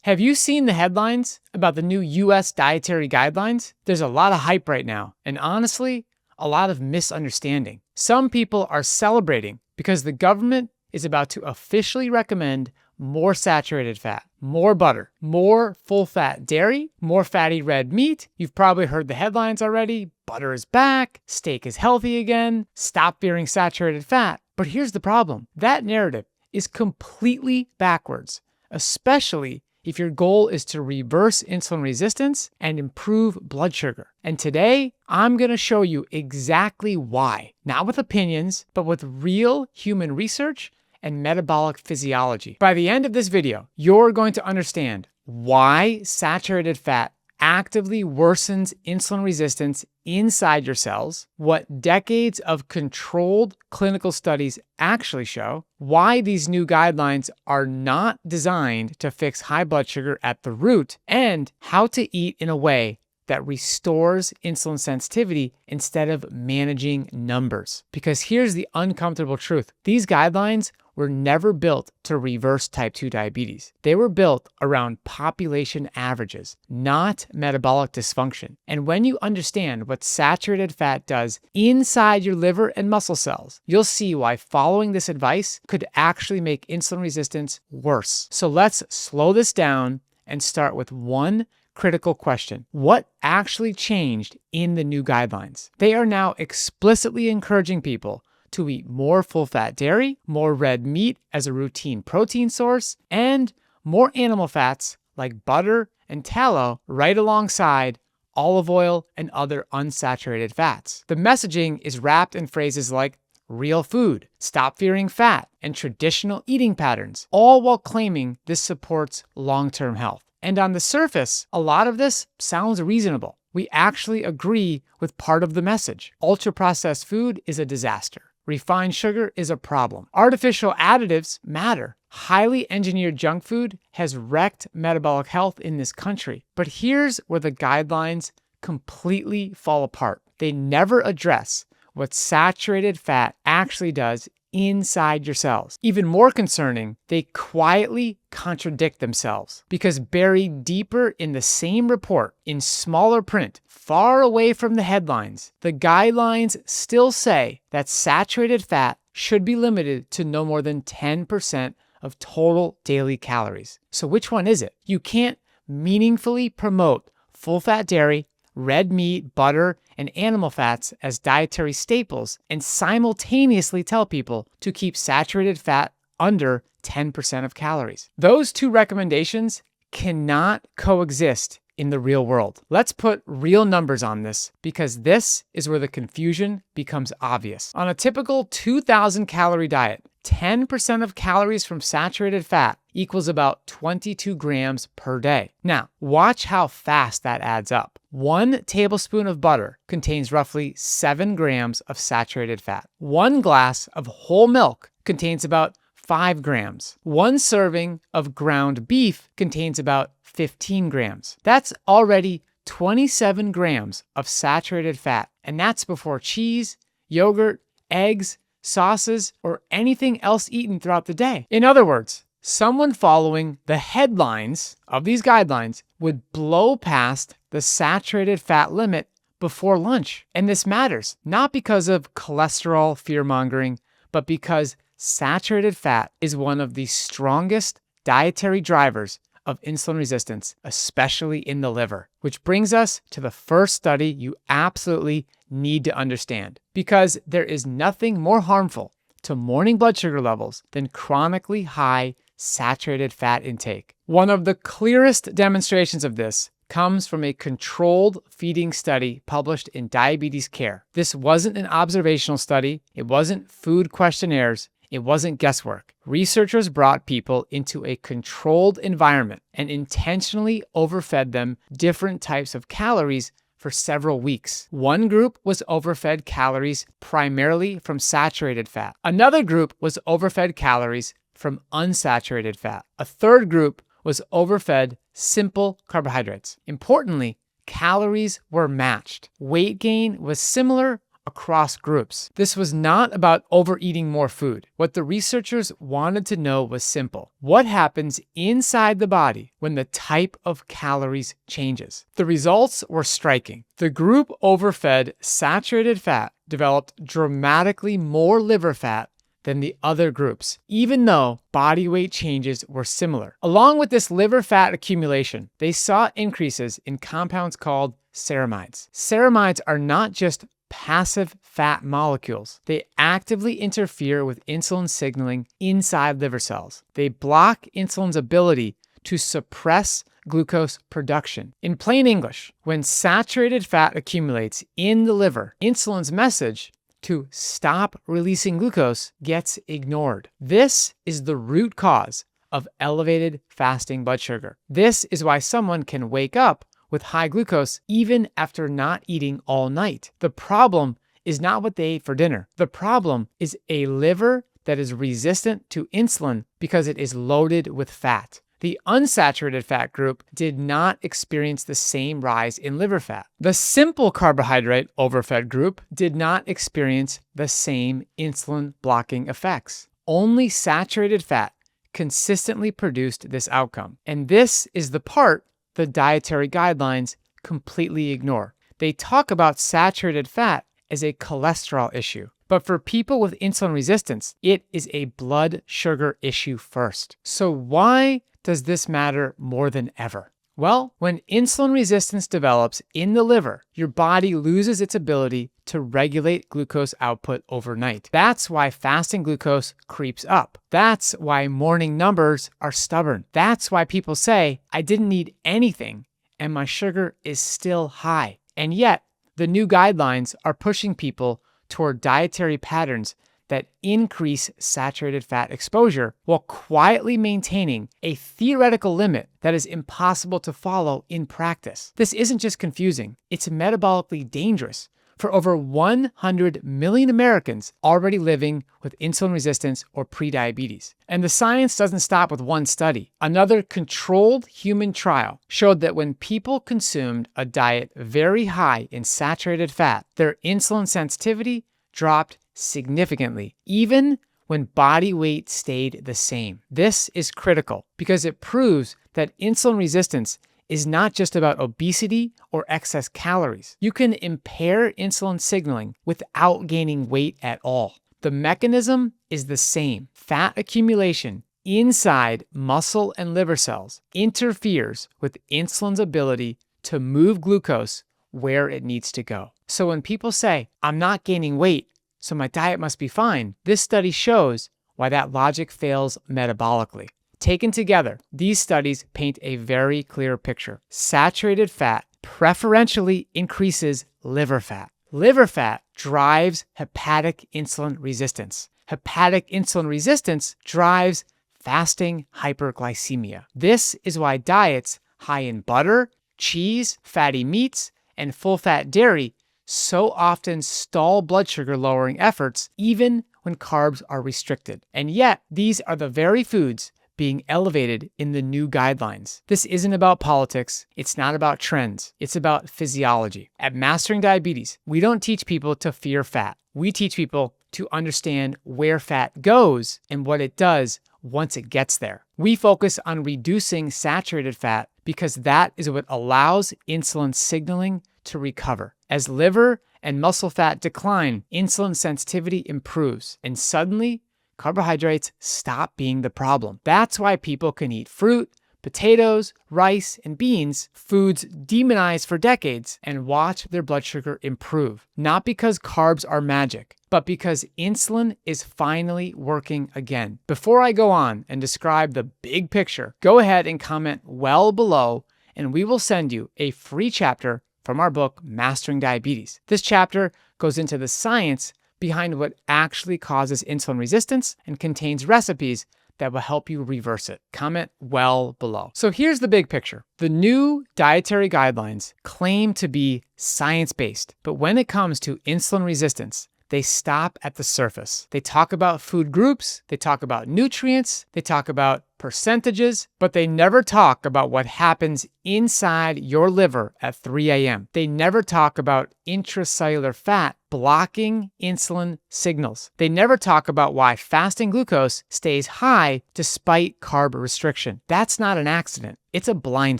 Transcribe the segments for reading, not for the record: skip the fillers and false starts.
Have you seen the headlines about the new US Dietary Guidelines? There's a lot of hype right now, and honestly, a lot of misunderstanding. Some people are celebrating because the government is about to officially recommend more saturated fat, more butter, more full-fat dairy, more fatty red meat. You've probably heard the headlines already. Butter is back, steak is healthy again, stop fearing saturated fat. But here's the problem. That narrative is completely backwards, especially if your goal is to reverse insulin resistance and improve blood sugar. And today, I'm going to show you exactly why. Not with opinions, but with real human research and metabolic physiology. By the end of this video, you're going to understand why saturated fat actively worsens insulin resistance inside your cells, what decades of controlled clinical studies actually show, why these new guidelines are not designed to fix high blood sugar at the root, and how to eat in a way that restores insulin sensitivity instead of managing numbers. Because here's the uncomfortable truth. These guidelines were never built to reverse type 2 diabetes. They were built around population averages, not metabolic dysfunction. And when you understand what saturated fat does inside your liver and muscle cells, you'll see why following this advice could actually make insulin resistance worse. So let's slow this down and start with one critical question. What actually changed in the new guidelines? They are now explicitly encouraging people to eat more full-fat dairy, more red meat as a routine protein source, and more animal fats like butter and tallow right alongside olive oil and other unsaturated fats. The messaging is wrapped in phrases like real food, stop fearing fat, and traditional eating patterns, all while claiming this supports long-term health. And on the surface, a lot of this sounds reasonable. We actually agree with part of the message. Ultra-processed food is a disaster. Refined sugar is a problem. Artificial additives matter. Highly engineered junk food has wrecked metabolic health in this country. But here's where the guidelines completely fall apart. They never address what saturated fat actually does inside your cells. Even more concerning, they quietly contradict themselves, because buried deeper in the same report, in smaller print, far away from the headlines, the guidelines still say that saturated fat should be limited to no more than 10% of total daily calories. So which one is it? You can't meaningfully promote full-fat dairy, red meat, butter, and animal fats as dietary staples and simultaneously tell people to keep saturated fat under 10% of calories. Those two recommendations cannot coexist in the real world. Let's put real numbers on this, because this is where the confusion becomes obvious. On a typical 2,000 calorie diet, 10% of calories from saturated fat equals about 22 grams per day. Now, watch how fast that adds up. 1 tablespoon of butter contains roughly 7 grams of saturated fat. 1 glass of whole milk contains about 5 grams. 1 serving of ground beef contains about 15 grams. That's already 27 grams of saturated fat, and that's before cheese, yogurt, eggs, sauces, or anything else eaten throughout the day. In other words, someone following the headlines of these guidelines would blow past the saturated fat limit before lunch. And this matters, not because of cholesterol fear-mongering, but because saturated fat is one of the strongest dietary drivers of insulin resistance, especially in the liver. Which brings us to the first study you absolutely need to understand, because there is nothing more harmful to morning blood sugar levels than chronically high saturated fat intake. One of the clearest demonstrations of this comes from a controlled feeding study published in Diabetes Care. This wasn't an observational study. It wasn't food questionnaires. It wasn't guesswork. Researchers brought people into a controlled environment and intentionally overfed them different types of calories for several weeks. One group was overfed calories primarily from saturated fat. Another group was overfed calories from unsaturated fat. A third group was overfed simple carbohydrates. Importantly, calories were matched. Weight gain was similar across groups. This was not about overeating more food. What the researchers wanted to know was simple. What happens inside the body when the type of calories changes? The results were striking. The group overfed saturated fat developed dramatically more liver fat than the other groups, even though body weight changes were similar. Along with this liver fat accumulation, they saw increases in compounds called ceramides. Ceramides are not just passive fat molecules. They actively interfere with insulin signaling inside liver cells. They block insulin's ability to suppress glucose production. In plain English, when saturated fat accumulates in the liver, insulin's message to stop releasing glucose gets ignored. This is the root cause of elevated fasting blood sugar. This is why someone can wake up with high glucose even after not eating all night. The problem is not what they ate for dinner. The problem is a liver that is resistant to insulin because it is loaded with fat. The unsaturated fat group did not experience the same rise in liver fat. The simple carbohydrate overfed group did not experience the same insulin blocking effects. Only saturated fat consistently produced this outcome. And this is the part the dietary guidelines completely ignore. They talk about saturated fat as a cholesterol issue. But for people with insulin resistance, it is a blood sugar issue first. So why does this matter more than ever? Well, when insulin resistance develops in the liver, your body loses its ability to regulate glucose output overnight. That's why fasting glucose creeps up. That's why morning numbers are stubborn. That's why people say, I didn't need anything and my sugar is still high. And yet, the new guidelines are pushing people toward dietary patterns that increase saturated fat exposure while quietly maintaining a theoretical limit that is impossible to follow in practice. This isn't just confusing, it's metabolically dangerous for over 100 million Americans already living with insulin resistance or prediabetes. And the science doesn't stop with one study. Another controlled human trial showed that when people consumed a diet very high in saturated fat, their insulin sensitivity dropped significantly, even when body weight stayed the same. This is critical because it proves that insulin resistance is not just about obesity or excess calories. You can impair insulin signaling without gaining weight at all. The mechanism is the same. Fat accumulation inside muscle and liver cells interferes with insulin's ability to move glucose where it needs to go. So when people say, I'm not gaining weight, so my diet must be fine, this study shows why that logic fails metabolically. Taken together, these studies paint a very clear picture. Saturated fat preferentially increases liver fat. Liver fat drives hepatic insulin resistance. Hepatic insulin resistance drives fasting hyperglycemia. This is why diets high in butter, cheese, fatty meats, and full-fat dairy so often stall blood sugar lowering efforts even when carbs are restricted. And yet, these are the very foods being elevated in the new guidelines. This isn't about politics. It's not about trends. It's about physiology. At Mastering Diabetes, we don't teach people to fear fat. We teach people to understand where fat goes and what it does once it gets there. We focus on reducing saturated fat because that is what allows insulin signaling to recover. As liver and muscle fat decline, insulin sensitivity improves, and suddenly, carbohydrates stop being the problem. That's why people can eat fruit, potatoes, rice, and beans, foods demonized for decades, and watch their blood sugar improve. Not because carbs are magic, but because insulin is finally working again. Before I go on and describe the big picture, go ahead and comment well below, and we will send you a free chapter from our book, Mastering Diabetes. This chapter goes into the science behind what actually causes insulin resistance and contains recipes that will help you reverse it. Comment well below. So here's the big picture. The new dietary guidelines claim to be science-based, but when it comes to insulin resistance, they stop at the surface. They talk about food groups, they talk about nutrients, they talk about percentages, but they never talk about what happens inside your liver at 3 a.m. They never talk about intracellular fat blocking insulin signals. They never talk about why fasting glucose stays high despite carb restriction. That's not an accident. It's a blind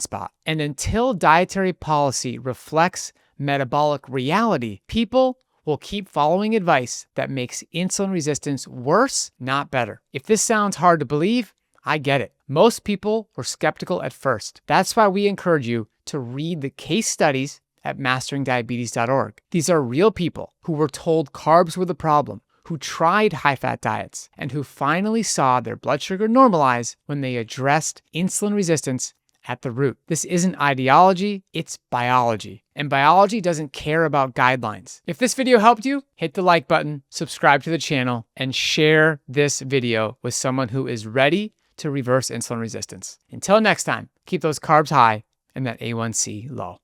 spot. And until dietary policy reflects metabolic reality, people will keep following advice that makes insulin resistance worse, not better. If this sounds hard to believe, I get it. Most people were skeptical at first. That's why we encourage you to read the case studies at masteringdiabetes.org. These are real people who were told carbs were the problem, who tried high-fat diets, and who finally saw their blood sugar normalize when they addressed insulin resistance at the root. This isn't ideology, it's biology. And biology doesn't care about guidelines. If this video helped you, hit the like button, subscribe to the channel, and share this video with someone who is ready to reverse insulin resistance. Until next time, keep those carbs high and that A1C low.